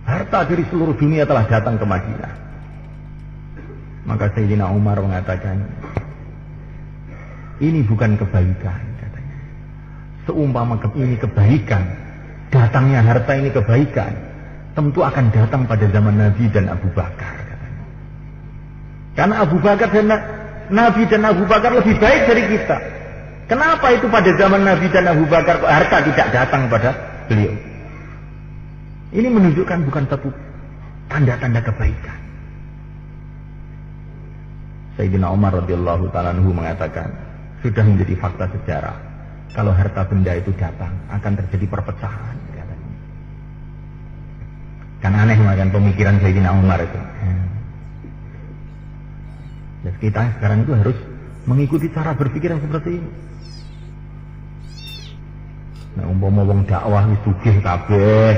Harta dari seluruh dunia telah datang ke Madinah. Maka Sayyidina Umar mengatakan, ini bukan kebaikan, katanya. Seumpama ini kebaikan, datangnya harta ini kebaikan, tentu akan datang pada zaman Nabi dan Abu Bakar, katanya. Karena Abu Bakar dan Nabi dan Abu Bakar lebih baik dari kita. Kenapa itu pada zaman Nabi dan Abu Bakar harta tidak datang pada beliau? Ini menunjukkan bukan satu tanda-tanda kebaikan. Sayyidina Umar radhiyallahu ta'ala anhu mengatakan, sudah menjadi fakta sejarah, kalau harta benda itu datang akan terjadi perpecahan, katanya. Kan aneh kan pemikiran Sayyidina Umar itu. Dan kita sekarang itu harus mengikuti cara berpikir yang seperti ini. Nah, umpama wong dakwah wis sugih kabeh,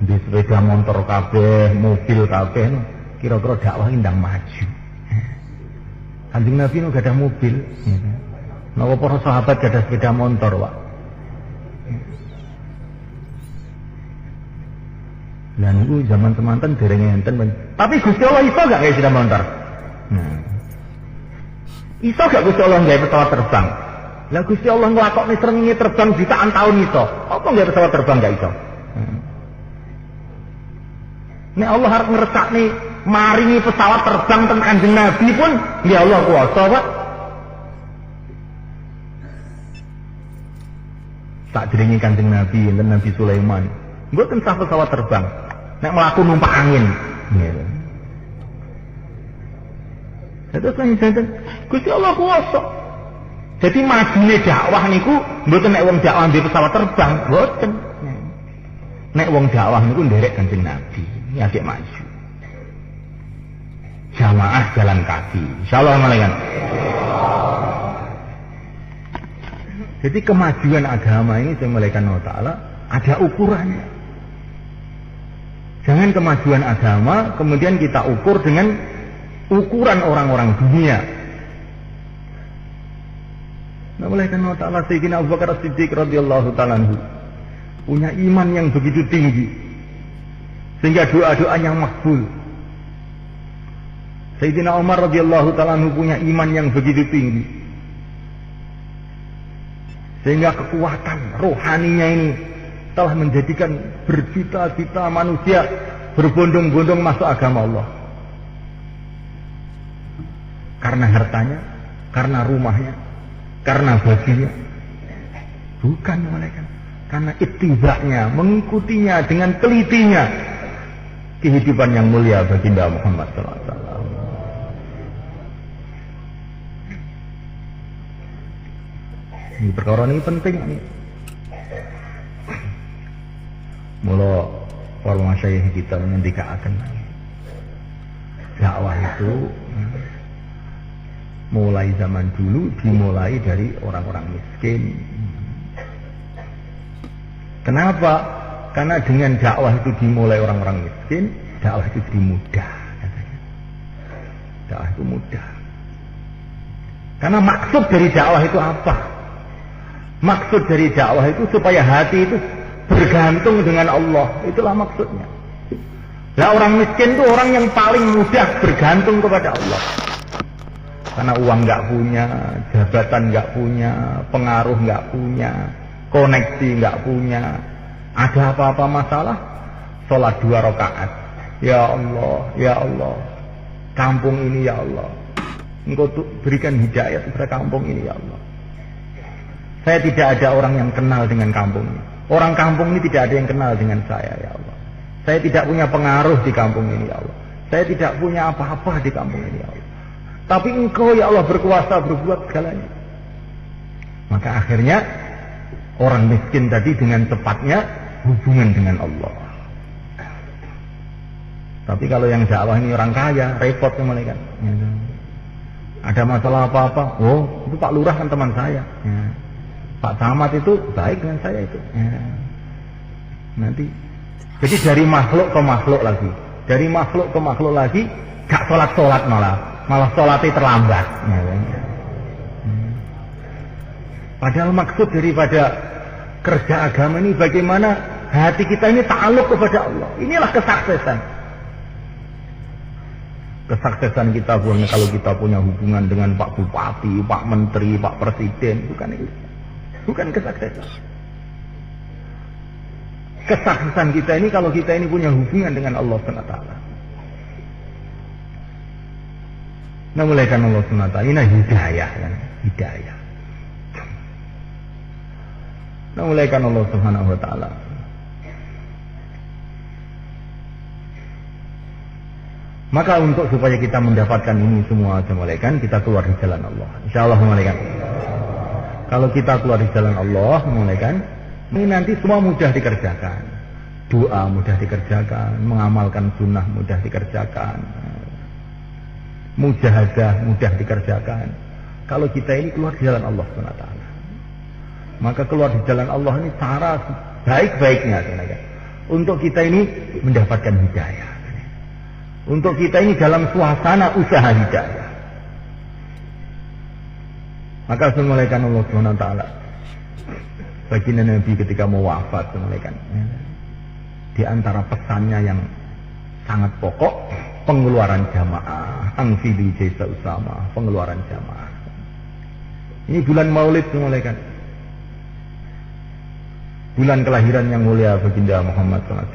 di sepeda motor kabeh, mobil kabeh, kira-kira dakwah ndang maju. Kanjeng Nabi nu gadah mobil, napa para sahabat gadah sepeda motor, Pak. Lah niku zaman semanten dereng enten, tapi Gusti Allah iso gak gawe sepeda motor? Iso gak Gusti Allah gawe pesawat terbang? Lah Gusti Allah nglakokne srengenge terbang jutaan tahun iso. Apa gawe pesawat terbang gak iso? Nek Allah harus ngeresakne maringi pesawat terbang teng Kanjeng Nabi pun ya Allah kuasa, Pak. Tak diringi Kanjeng Nabi enten Nabi Sulaiman. Mboten sah pesawat terbang. Nek mlaku numpak angin. Gitu. Terus kan Gusti Allah kuasa. Jadi majune dakwah niku mboten nek wong dakwah ndek pesawat terbang, mboten. Nek wong dakwah niku nderek Kanjeng Nabi, adik maju. Jamaah jalan kaki. Insyaallah malaikat. Jadi kemajuan agama ini malaikat Allah Ta'ala ada ukurannya. Jangan kemajuan agama kemudian kita ukur dengan ukuran orang-orang dunia. Nah, malaikat Allah Ta'ala Sayyidina Abu Bakar As-Siddiq radhiyallahu ta'ala anhu punya iman yang begitu tinggi sehingga doa-doanya makbul. Sayyidina Umar radhiyallahu ta'ala anhu punya iman yang begitu tinggi sehingga kekuatan rohaninya ini telah menjadikan berjuta-juta manusia berbondong-bondong masuk agama Allah. Karena hartanya, karena rumahnya, karena bajunya. Bukan malaikat. Karena ittiba'nya, mengikutinya dengan telitinya kehidupan yang mulia baginda Muhammad sallallahu alaihi wasallam. Ini perkara ini penting nih. Mula para masyayikh kita ngendikaken dakwah itu mulai zaman dulu dimulai dari orang-orang miskin. Kenapa? Karena dengan dakwah itu dimulai orang-orang miskin, dakwah itu jadi mudah. Dakwah itu mudah. Karena maksud dari dakwah itu apa? Maksud dari dakwah itu supaya hati itu bergantung dengan Allah. Itulah maksudnya. Nah, orang miskin itu orang yang paling mudah bergantung kepada Allah. Karena uang nggak punya, jabatan nggak punya, pengaruh nggak punya, koneksi nggak punya. Ada apa-apa masalah, sholat 2 rakaat. Ya Allah, kampung ini ya Allah, Engkau berikan hidayah kepada kampung ini ya Allah. Saya tidak ada orang yang kenal dengan kampung ini. Orang kampung ini tidak ada yang kenal dengan saya ya Allah. Saya tidak punya pengaruh di kampung ini ya Allah. Saya tidak punya apa-apa di kampung ini ya Allah. Tapi Engkau ya Allah berkuasa berbuat segalanya. Maka akhirnya orang miskin tadi dengan tepatnya hubungan dengan Allah. Tapi kalau yang dakwah ini orang kaya, repot ya malaikat. Ada masalah apa-apa, oh itu Pak Lurah kan teman saya. Ya. Pak Camat itu baik dengan saya itu. Ya. Nanti, jadi dari makhluk ke makhluk lagi, dari makhluk ke makhluk lagi, gak sholat malah sholatnya terlambat. Ya. Padahal maksud daripada kerja agama ini bagaimana hati kita ini ta'aluk kepada Allah. Inilah kesuksesan. Kesuksesan kita bukan kalau kita punya hubungan dengan Pak Bupati, Pak Menteri, Pak Presiden, bukan itu. Bukan kesuksesan. Kesuksesan kita ini kalau kita ini punya hubungan dengan Allah SWT. Nah, mulaikan Allah SWT. Ini hidayah kan? Hidayah. Nah, mulaikan Allah Subhanahu wa taala. Maka untuk supaya kita mendapatkan ini semua mulaikan, kita keluar di jalan Allah. Insyaallah mulaikan. Kalau kita keluar di jalan Allah mulaikan, ini nanti semua mudah dikerjakan. Doa mudah dikerjakan, mengamalkan sunnah mudah dikerjakan. Mujahadah mudah dikerjakan. Kalau kita ini keluar di jalan Allah Subhanahu wa taala. Maka keluar di jalan Allah ini cara baik-baiknya untuk kita ini mendapatkan hidayah. Untuk kita ini dalam suasana usaha hidayah. Maka semulaikan Allah Subhanahu wa taala. Baginda Nabi ketika mau wafat semulaikan. Di antara pesannya yang sangat pokok, pengeluaran jamaah, angfili jaisa usama, pengeluaran jamaah. Ini bulan Maulid semulaikan. Bulan kelahiran yang mulia baginda Muhammad SAW.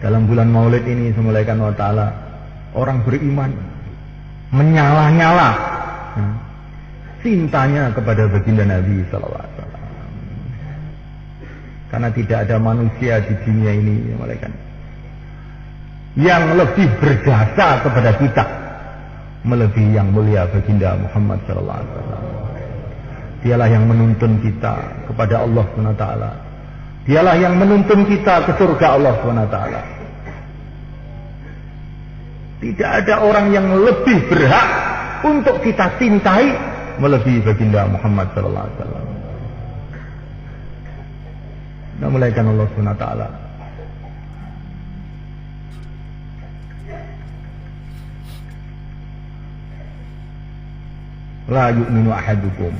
Dalam bulan Maulid ini semulaikan Allah Ta'ala, orang beriman menyala-nyala cintanya kepada baginda Nabi SAW. Karena tidak ada manusia di dunia ini semulaikan yang lebih berjasa kepada kita melebihi yang mulia baginda Muhammad SAW. Dialah yang menuntun kita kepada Allah SWT. Dialah yang menuntun kita ke surga Allah SWT. Tidak ada orang yang lebih berhak untuk kita cintai melebihi baginda Muhammad SAW. Nah, mulaikan Allah SWT. La yu'minu ahadukum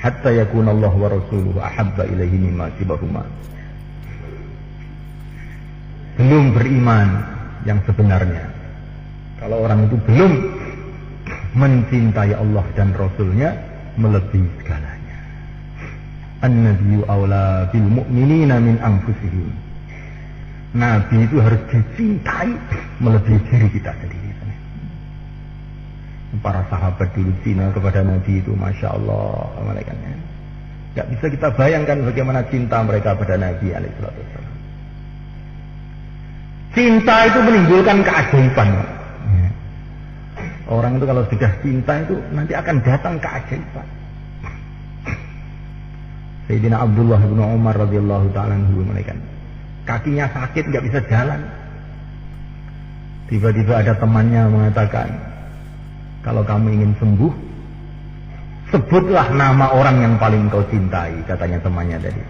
hatta yakuna Allah wa rasuluhu ahabba ilaihi mimma sibahuma. Belum beriman yang sebenarnya kalau orang itu belum mencintai Allah dan Rasulnya melebihi segalanya. An-nabiyyu aula bil mu'minina min anfusihim. Nabi itu harus dicintai melebihi diri kita sendiri. Para sahabat dulu Cina kepada Nabi itu Masya Allah malaikatnya. Gak bisa kita bayangkan bagaimana cinta mereka pada Nabi alaihissalam. Cinta itu menimbulkan keajaiban. Orang itu kalau sudah cinta itu nanti akan datang keajaiban. Sayyidina Abdullah bin Umar radhiyallahu ta'ala anhu malaikat. Kakinya sakit gak bisa jalan. Tiba-tiba ada temannya mengatakan, kalau kamu ingin sembuh, sebutlah nama orang yang paling kau cintai, katanya temannya tadi.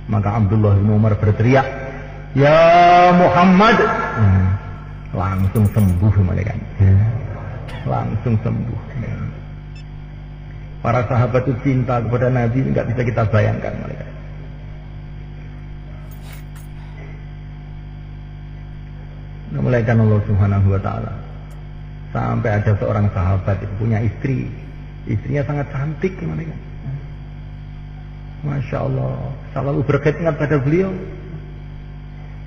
Maka Abdullah bin Umar berteriak, ya Muhammad, langsung sembuh mereka. Langsung sembuh. Para sahabat itu cinta kepada Nabi, nggak bisa kita bayangkan mereka. Mulaikan Allah Subhanahu wa taala. Sampai ada seorang sahabat itu punya istri, istrinya sangat cantik mereka. Masya Allah, selalu berkhidmat pada beliau.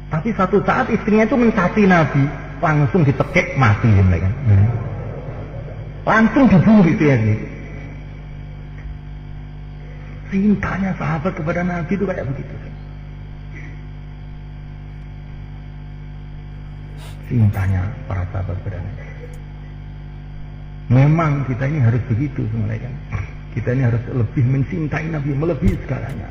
Tapi satu saat istrinya itu mencaci Nabi, langsung ditekek mati mereka. Langsung dibunuh itu ya. Cintanya sahabat kepada Nabi itu kayak begitu. Cintanya para sahabat kepada Nabi. Memang kita ini harus begitu semuanya kan. Kita ini harus lebih mencintai Nabi, melebihi segalanya.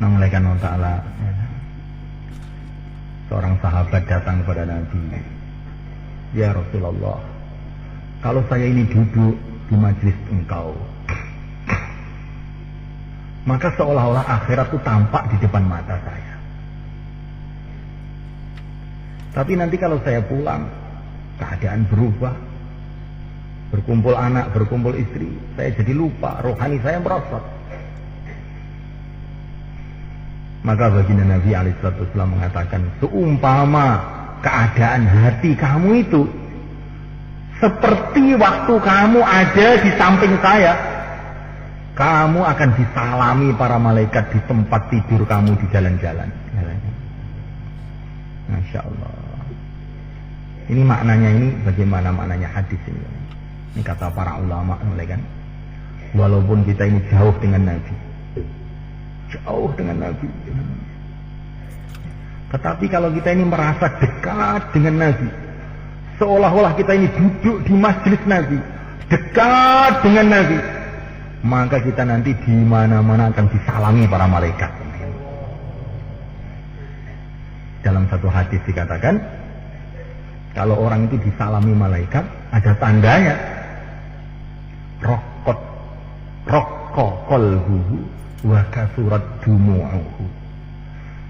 Nah, malaikat Allah Ta'ala, seorang sahabat datang kepada Nabi. Ya Rasulullah, kalau saya ini duduk di majlis engkau, maka seolah-olah akhirat itu tampak di depan mata saya. Tapi nanti kalau saya pulang, keadaan berubah. berkumpul anak, berkumpul istri, saya jadi lupa, rohani saya merosot. Maka baginda Nabi SAW mengatakan, seumpama keadaan hati kamu itu seperti waktu kamu ada di samping saya, kamu akan disalami para malaikat di tempat tidur kamu di jalan-jalan. Masya Allah. Ini maknanya, ini bagaimana maknanya hadis ini? Ini kata para ulama, kan? Walaupun kita ini jauh dengan Nabi, jauh dengan Nabi, tetapi kalau kita ini merasa dekat dengan Nabi, seolah-olah kita ini duduk di majelis Nabi, dekat dengan Nabi, maka kita nanti di mana-mana akan disalami para malaikat. Dalam satu hadis dikatakan, kalau orang itu disalami malaikat, ada tandanya, rokok qalbuhu wa kasurat dumu'uhu.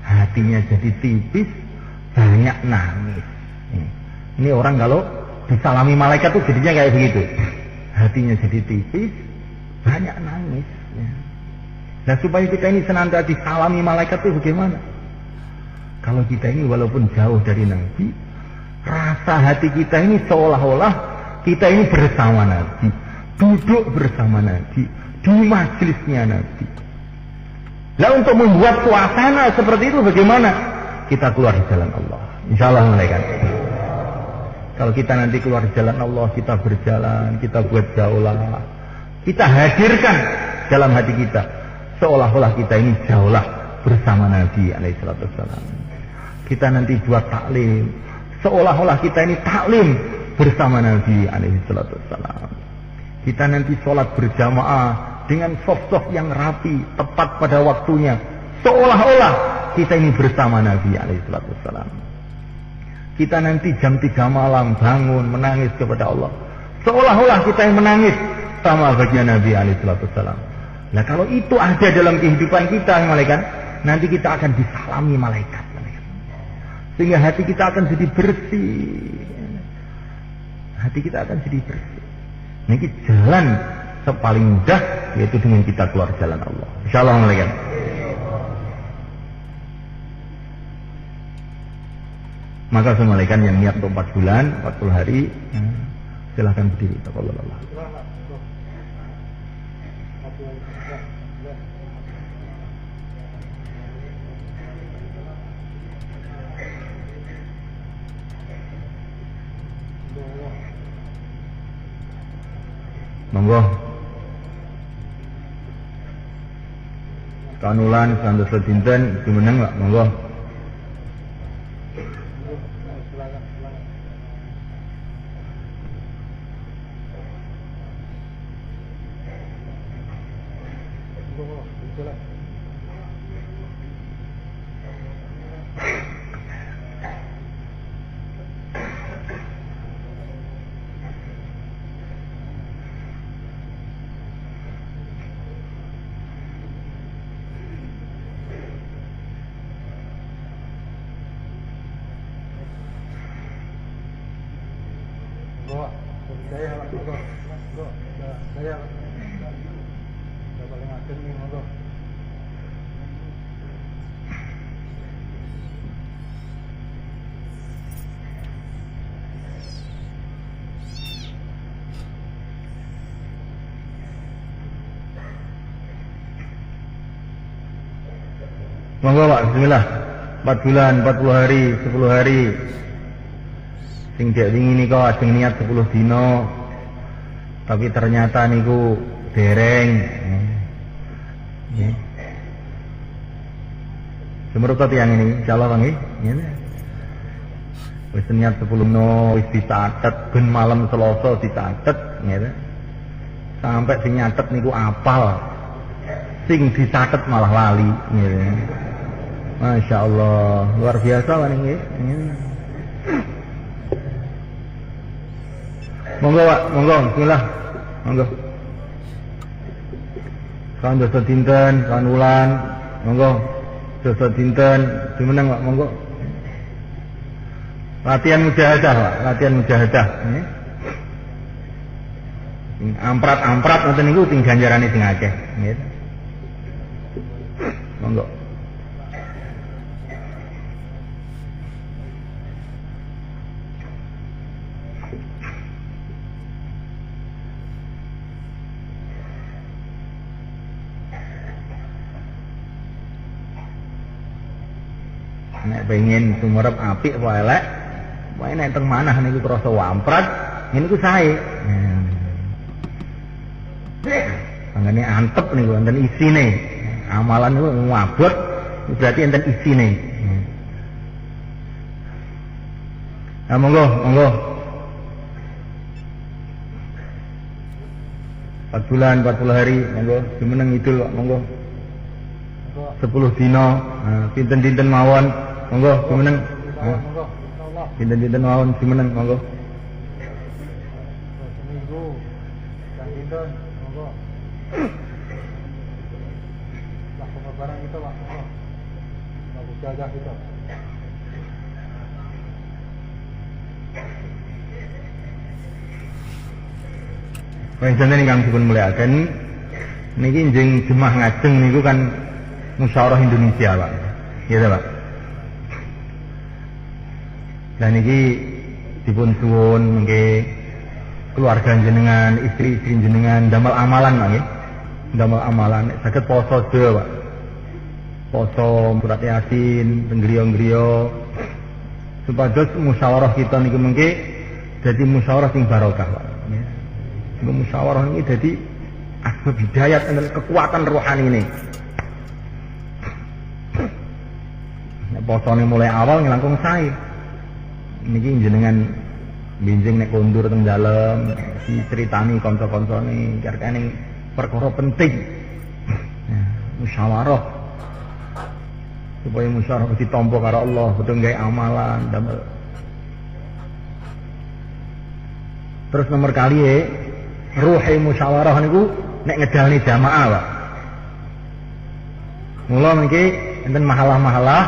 Hatinya jadi tipis, banyak nangis. Ini orang kalau disalami malaikat tuh jadinya kayak begitu. Hatinya jadi tipis, banyak nangis. Nah, supaya kita ini senantiasa disalami malaikat itu bagaimana? Kalau kita ini walaupun jauh dari Nabi, rasa hati kita ini seolah-olah kita ini bersama Nabi, duduk bersama Nabi, di majelisnya Nabi. Nah, untuk membuat suasana seperti itu bagaimana? Kita keluar di jalan Allah, insya Allah malaikat. Kalau kita nanti keluar di jalan Allah, kita berjalan, kita buat jaulah, kita hadirkan dalam hati kita, seolah-olah kita ini jaulah bersama Nabi alaihissalam. Kita nanti buat taklim, seolah-olah kita ini taklim bersama Nabi alaihissalam. Kita nanti sholat berjamaah dengan soft-soft yang rapi, tepat pada waktunya, seolah-olah kita ini bersama Nabi alaihissalam. Kita nanti jam 3 malam bangun menangis kepada Allah, seolah-olah kita yang menangis sama bagian Nabi alaihissalam. Nah, kalau itu ada dalam kehidupan kita, malaikat, nanti kita akan disalami malaikat, sehingga hati kita akan jadi bersih. Hati kita akan jadi bersih. Ini jalan paling mudah, yaitu dengan kita keluar jalan Allah. Insyaallah malaikat. Maka semua malaikat yang niat untuk 4 bulan, 40 hari, silahkan berdiri. Taqabbalallah. Monggo. Kanulan santos dinten jumeneng Pak, monggo. Monggo Pak, bismillah. 4 bulan, 40 hari, 10 hari. Sing dek wingi nika ajeng niat 10 dina. Tapi ternyata niku dereng. Nggih. Semerut tiyang ini, insyaallah Bang nggih. Ngene. Wis niat 10 dina, wis dicatet ben malam Selasa dicatet, ngene. Sampai sing nyatet niku apal. Sing dicatet malah lali, ngene. Masya Allah, luar biasa kan ini. Monggo Pak, monggo, bismillah, monggo. Kawan dosa dinten, kawan ulan, monggo. Dosa dinten, dimenang Pak, monggo. Latihan mujahadah Pak, latihan mujahadah. Amprat-amprat ngoten niku sing ganjarane sing akeh, nggih. Monggo. Nek pengen sumerep apik apa elek, wae nek teng manah niku krasa wamprat, niku sae. Angane antep niku wonten isine. Amalan niku ngabot berarti enten isine. Nah, monggo. 4 bulan, 40 hari, monggo jumeneng idul kok, monggo. 10 dina, pinten-pinten mawon, monggo jumeneng. Pinten-pinten mawon jumeneng, monggo. Seminggu. Dan pinten, monggo. Lah kok barang itu, Pak, monggo. Bagus jajah kita. Panjenengan ingkang dipun mulyakaken niki njing jemaah ngajeng niku kan musyawarah Indonesia, Pak. Iya ta, Pak? Dan niki dipun suwun mengke keluarga jenengan, istri-istri jenengan damel amalan, Pak nggih. Damel amalan saged poso sedaya, Pak. Poso surat Yasin, griya-griya supados musyawarah kita niku mengke dadi musyawarah sing barokah, Pak. Musyawarah ini jadi asbab hidayat dan kekuatan rohani ini. Posone mulai awal ngelangkung sae. Niki jenengan binjing nek kondur teng dalem diceritani kanca-kancane karkane perkara penting. Musyawarah supaya musyawarah ditampa karo Allah, betul gawe amalan damel. Terus nomor kali ruhi musyawarah niku nek ngedalni jamaah, Pak. Mula mengki enten mahalah-mahalah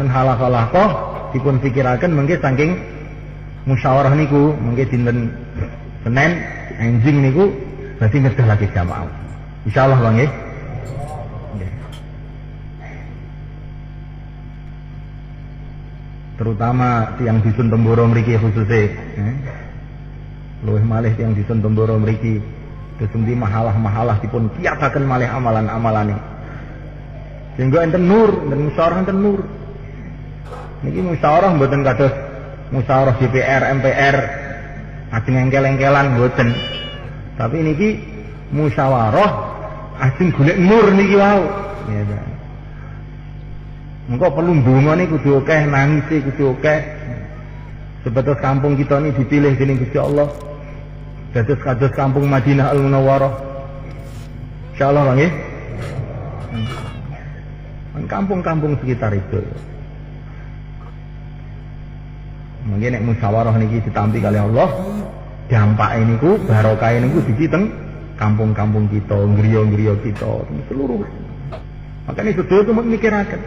men halah-halah dipun pikiraken mengki saking musyawarah niku mengki dinten Senin enjing niku berarti ngedalake jamaah. Insyaallah, Bang nggih. Terutama tiang dusun Temboro mriki khususnya. Luwih malih yang disen Temboro mriki desemdi mahalah-mahalah dipun kiyataken malih amalan-amalane. Sehingga enten nur dan musyawarah enten nur. Niki musyawarah mboten kados musyawarah DPR, MPR ajeng engkel-engkelan mboten. Tapi niki musyawarah ajeng golek nur niki wau. Nggih. Engko perlu ndongane kudu akeh, nangise kudu akeh. Sebatas kampung kita ini dipilih dening Gusti Allah. Kados kampung Madinah Al-Munawwarah. Insyaallah, Bang nggih. Kampung-kampung sekitar itu. Mungkin nek musyawarah niki ditampi kali Allah, dampake niku barokah niku dadi teng kampung-kampung kita, griya-griya kita, seluruh. Makanya sedaya itu mikiraken.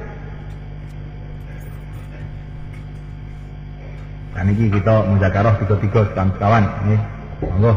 Nah niki kita muzakarah 3-3 kawan-kawan nggih. Monggo.